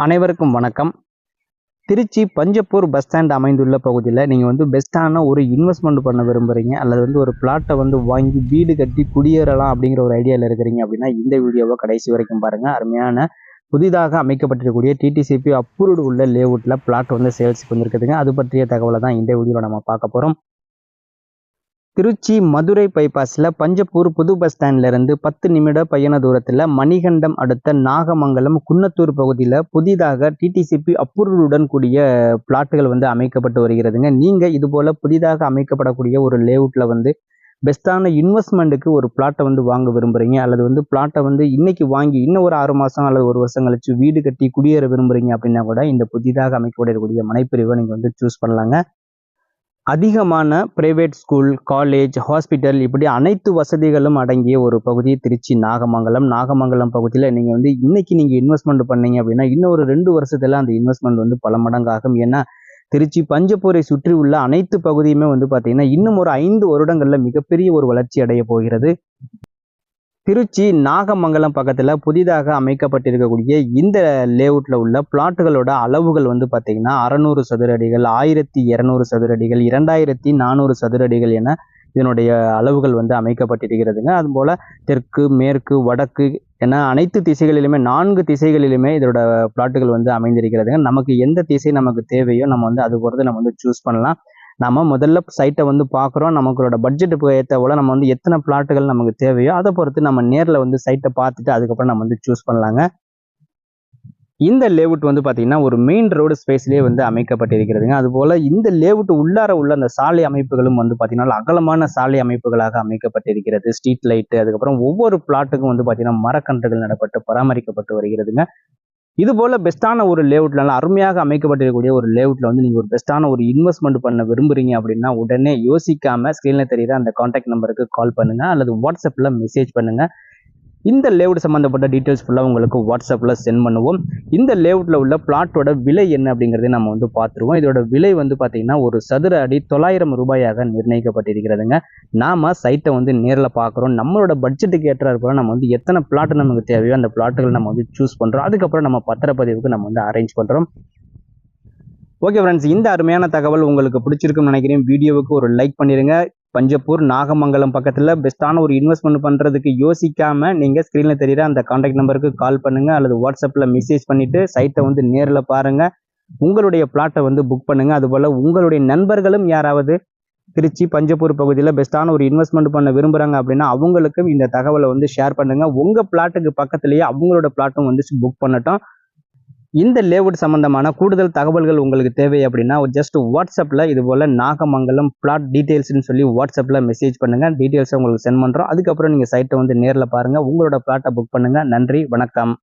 அனைவருக்கும் வணக்கம். Trichy Panjappur bus stand அமைந்துள்ள பகுதியில் நீங்கள் பெஸ்ட்டான ஒரு இன்வெஸ்ட்மெண்ட் பண்ண விரும்புகிறீங்க அல்லது ஒரு பிளாட்டை வாங்கி வீடு கட்டி குடியேறலாம் அப்படிங்கிற ஒரு ஐடியாவில் இருக்கிறீங்க அப்படின்னா இந்த வீடியோவை கடைசி வரைக்கும் பாருங்கள். அருமையான புதிதாக அமைக்கப்பட்டிருக்கக்கூடிய டிடிசிபி அப்ரூவ்டு உள்ள லேஅவுட்டில் பிளாட் சேல்ஸுக்கு வந்துருக்குதுங்க. அது பற்றிய தகவலை தான் இந்த வீடியோவில் நம்ம பார்க்க போகிறோம். திருச்சி மதுரை பைபாஸில் பஞ்சப்பூர் புது பஸ் ஸ்டாண்ட்லேருந்து 10 நிமிட பயண தூரத்தில் மணிகண்டம் அடுத்த நாகமங்கலம் குன்னத்தூர் பகுதியில் புதிதாக டிடிசிபி அப்ரூவலுடன் கூடிய பிளாட்டுகள் அமைக்கப்பட்டு வருகிறதுங்க. நீங்கள் இதுபோல் புதிதாக அமைக்கப்படக்கூடிய ஒரு லேஅவுட்டில் பெஸ்ட்டான இன்வெஸ்ட்மெண்ட்டுக்கு ஒரு பிளாட்டை வாங்க விரும்புகிறீங்க அல்லது பிளாட்டை இன்னைக்கு வாங்கி இன்னும் ஒரு 6 மாதம் அல்லது ஒரு வருஷம் கழிச்சு வீடு கட்டி குடியேற விரும்புகிறீங்க அப்படின்னா கூட இந்த புதிதாக அமைக்கப்படக்கூடிய மனைப்பிரிவை நீங்கள் சூஸ் பண்ணலாங்க. அதிகமான பிரைவேட் ஸ்கூல், காலேஜ், ஹாஸ்பிட்டல் இப்படி அனைத்து வசதிகளும் அடங்கிய ஒரு பகுதி திருச்சி நாகமங்கலம் பகுதியில் நீங்கள் இன்னைக்கு நீங்கள் இன்வெஸ்ட்மெண்ட் பண்ணீங்க அப்படின்னா இன்னும் ஒரு 2 வருஷத்துல அந்த இன்வெஸ்ட்மெண்ட் பல மடங்காகும். ஏன்னா திருச்சி பஞ்சப்பூரை சுற்றி உள்ள அனைத்து பகுதியுமே பார்த்தீங்கன்னா இன்னும் ஒரு 5 வருடங்கள்ல மிகப்பெரிய ஒரு வளர்ச்சி அடைய போகிறது. திருச்சி நாகமங்கலம் பக்கத்தில் புதிதாக அமைக்கப்பட்டிருக்கக்கூடிய இந்த லேஅவுட்டில் உள்ள பிளாட்டுகளோட அளவுகள் பார்த்தீங்கன்னா 600 சதுர அடிகள், 1200 சதுர அடிகள், 2400 சதுர அடிகள் என இதனுடைய அளவுகள் அமைக்கப்பட்டிருக்கிறதுங்க. அதுபோல் தெற்கு, மேற்கு, வடக்கு என அனைத்து திசைகளிலுமே 4 திசைகளிலுமே இதோட பிளாட்டுகள் அமைந்திருக்கிறதுங்க. நமக்கு எந்த திசை நமக்கு தேவையோ நம்ம அது பொறுத்து நம்ம சூஸ் பண்ணலாம். நம்ம முதல்ல சைட்டை பார்க்குறோம். நமங்களோட பட்ஜெட்டுக்கு ஏற்ற போல நம்ம எத்தனை பிளாட்டுகள் நமக்கு தேவையோ அதை பொறுத்து நம்ம நேரில் சைட்டை பார்த்துட்டு அதுக்கப்புறம் நம்ம சூஸ் பண்ணலாங்க. இந்த லேஅவுட் பார்த்தீங்கன்னா ஒரு மெயின் ரோடு ஸ்பேஸ்லேயே அமைக்கப்பட்டிருக்கிறதுங்க. அதுபோல் இந்த லேஅவுட் உள்ளார உள்ள அந்த சாலை அமைப்புகளும் பார்த்தீங்கன்னா அகலமான சாலை அமைப்புகளாக அமைக்கப்பட்டிருக்கிறது. ஸ்ட்ரீட் லைட்டு, அதுக்கப்புறம் ஒவ்வொரு பிளாட்டுக்கும் பார்த்தீங்கன்னா மரக்கன்றுகள் நடப்பட்டு பராமரிக்கப்பட்டு வருகிறதுங்க. இது போல பெஸ்ட்டான ஒரு லேஅவுட்ல நல்லா அருமையாக அமைக்கப்பட்டிருக்கக்கூடிய ஒரு லேஅவுட்ல நீங்க ஒரு பெஸ்ட்டான ஒரு இன்வெஸ்ட்மெண்ட் பண்ண விரும்புறீங்க அப்படின்னா உடனே யோசிக்காம ஸ்கிரீன்ல தெரியுற அந்த கான்டாக்ட் நம்பருக்கு கால் பண்ணுங்க அல்லது வாட்ஸ்அப்ல மெசேஜ் பண்ணுங்க. இந்த லேஅவுட் சம்பந்தப்பட்ட டீட்டெயில்ஸ் ஃபுல்லாக உங்களுக்கு வாட்ஸ்அப்பில் சென்ட் பண்ணுவோம். இந்த லேஅவுட்டில் உள்ள பிளாட்டோட விலை என்ன அப்படிங்கிறத நம்ம பார்த்துருவோம். இதோட விலை பார்த்தீங்கன்னா ஒரு சதுர அடி 900 ரூபாயாக நிர்ணயிக்கப்பட்டிருக்கிறதுங்க. நாம் சைட்டை நேரில் பார்க்குறோம். நம்மளோட பட்ஜெட்டுக்கு ஏற்ற போல நம்ம எத்தனை பிளாட் நமக்கு தேவையோ அந்த பிளாட்டுகள் நம்ம சூஸ் பண்ணுறோம். அதுக்கப்புறம் நம்ம பத்திரப்பதிவுக்கு நம்ம அரேஞ்ச் பண்ணுறோம். ஓகே ஃப்ரெண்ட்ஸ், இந்த அருமையான தகவல் உங்களுக்கு பிடிச்சிருக்குன்னு நினைக்கிறேன். வீடியோவுக்கு ஒரு லைக் பண்ணிடுங்க. பஞ்சப்பூர் நாகமங்கலம் பக்கத்தில் பெஸ்ட்டான ஒரு இன்வெஸ்ட்மெண்ட் பண்ணுறதுக்கு யோசிக்காமல் நீங்கள் ஸ்க்ரீனில் தெரியுற அந்த கான்டாக்ட் நம்பருக்கு கால் பண்ணுங்கள் அல்லது வாட்ஸ்அப்பில் மெசேஜ் பண்ணிவிட்டு சைட்டை நேரில் பாருங்கள். உங்களுடைய பிளாட்டை புக் பண்ணுங்கள். அதுபோல் உங்களுடைய நண்பர்களும் யாராவது திருச்சி பஞ்சப்பூர் பகுதியில் பெஸ்ட்டான ஒரு இன்வெஸ்ட்மெண்ட் பண்ண விரும்புகிறாங்க அப்படின்னா அவங்களுக்கும் இந்த தகவலை ஷேர் பண்ணுங்கள். உங்கள் பிளாட்டுக்கு பக்கத்துலேயே அவங்களோட பிளாட்டும் புக் பண்ணட்டும். இந்த லேஅவுட் சம்பந்தமான கூடுதல் தகவல்கள் உங்களுக்கு தேவை அப்படின்னா ஜஸ்ட் வாட்ஸ்அப்பில் இது போல் நாகமங்கலம் பிளாட் டீட்டெயில்ஸ்னு சொல்லி வாட்ஸ்அப்பில் மெசேஜ் பண்ணுங்கள். டீட்டெயில்ஸை உங்களுக்கு சென்ட் பண்ணுறோம். அதுக்கப்புறம் நீங்கள் சைட்டை நேரில் பாருங்கள். உங்களோட பிளாட்டை புக் பண்ணுங்கள். நன்றி, வணக்கம்.